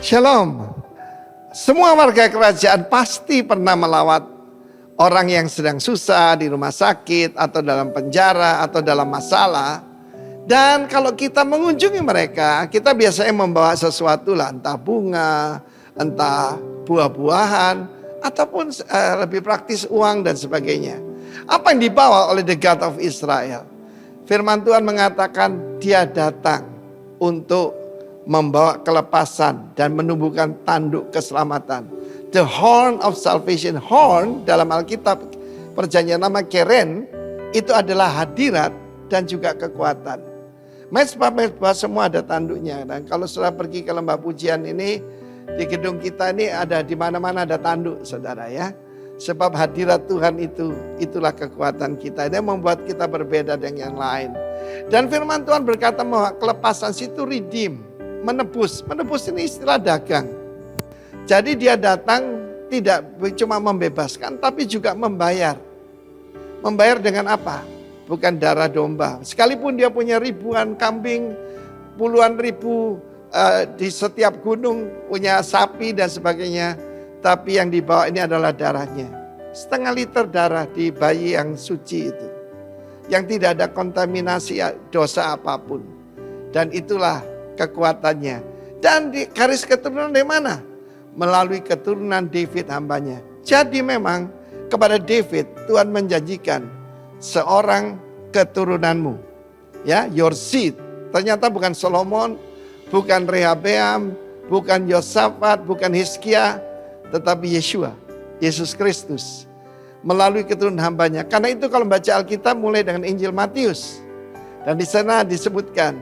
Shalom. Semua warga kerajaan pasti pernah melawat orang yang sedang susah di rumah sakit atau dalam penjara atau dalam masalah. Dan kalau kita mengunjungi mereka, kita biasanya membawa sesuatu lah, entah bunga, entah buah-buahan, ataupun lebih praktis uang dan sebagainya. Apa yang dibawa oleh the God of Israel? Firman Tuhan mengatakan dia datang untuk membawa kelepasan dan menumbuhkan tanduk keselamatan. The horn of salvation. Horn dalam Alkitab perjanjian lama keren itu adalah hadirat dan juga kekuatan. Mezbah semua ada tanduknya. Dan kalau sudah pergi ke lembah pujian ini, di gedung kita ini ada di mana-mana ada tanduk, saudara ya. Sebab hadirat Tuhan itulah kekuatan kita. Ini membuat kita berbeda dengan yang lain. Dan firman Tuhan berkata bahwa kelepasan itu redeem, menebus. Menebus ini istilah dagang. Jadi dia datang tidak cuma membebaskan tapi juga membayar. Membayar dengan apa? Bukan darah domba. Sekalipun dia punya ribuan kambing, puluhan ribu di setiap gunung punya sapi dan sebagainya. Tapi yang dibawa ini adalah darahnya. 0,5 liter darah di bayi yang suci itu. Yang tidak ada kontaminasi dosa apapun. Dan itulah kekuatannya. Dan di garis keturunan dari mana? Melalui keturunan David hambanya. Jadi memang kepada David Tuhan menjanjikan seorang keturunanmu. Ya, your seed. Ternyata bukan Solomon, bukan Rehabeam, bukan Yosafat, bukan Hizkia, tetapi Yeshua, Yesus Kristus. Melalui keturunan hambanya. Karena itu kalau baca Alkitab mulai dengan Injil Matius. Dan di sana disebutkan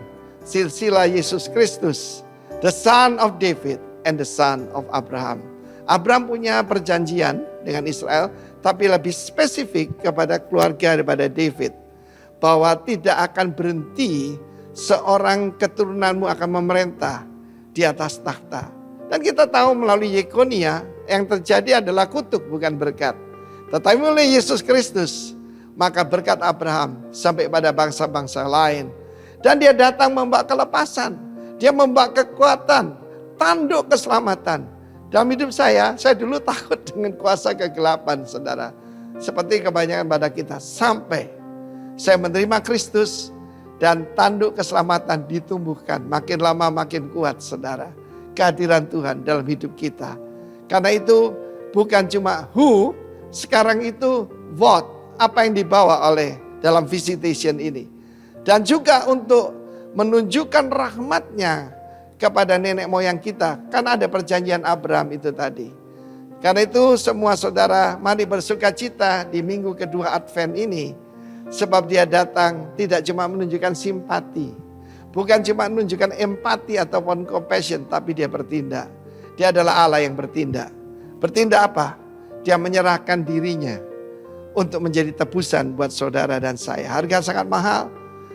silsilah Yesus Kristus, the son of David and the son of Abraham. Abraham punya perjanjian dengan Israel, tapi lebih spesifik kepada keluarga daripada David. Bahwa tidak akan berhenti seorang keturunanmu akan memerintah di atas takhta. Dan kita tahu melalui Yekonia yang terjadi adalah kutuk bukan berkat. Tetapi melalui Yesus Kristus maka berkat Abraham sampai pada bangsa-bangsa lain. Dan dia datang membawa kelepasan. Dia membawa kekuatan, tanduk keselamatan. Dalam hidup saya dulu takut dengan kuasa kegelapan, saudara. Seperti kebanyakan pada kita. Sampai saya menerima Kristus dan tanduk keselamatan ditumbuhkan. Makin lama makin kuat, saudara. Kehadiran Tuhan dalam hidup kita. Karena itu bukan cuma who, sekarang itu what. Apa yang dibawa oleh dalam visitation ini. Dan juga untuk menunjukkan rahmatnya kepada nenek moyang kita. Karena ada perjanjian Abraham itu tadi. Karena itu semua saudara mari bersuka cita di minggu kedua Advent ini. Sebab dia datang tidak cuma menunjukkan simpati. Bukan cuma menunjukkan empati ataupun compassion. Tapi dia bertindak. Dia adalah Allah yang bertindak. Bertindak apa? Dia menyerahkan dirinya. Untuk menjadi tebusan buat saudara dan saya. Harga sangat mahal.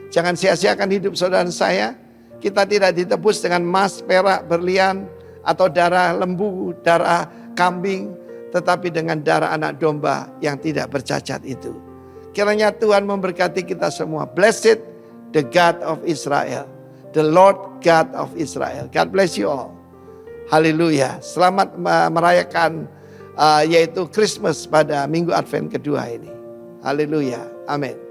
Jangan sia-siakan hidup saudara dan saya. Kita tidak ditebus dengan emas, perak, berlian. Atau darah lembu, darah kambing. Tetapi dengan darah anak domba yang tidak bercacat itu. Kiranya Tuhan memberkati kita semua. Blessed the God of Israel. The Lord God of Israel. God bless you all. Haleluya. Selamat merayakan yaitu Christmas pada minggu Advent kedua ini. Haleluya. Amin.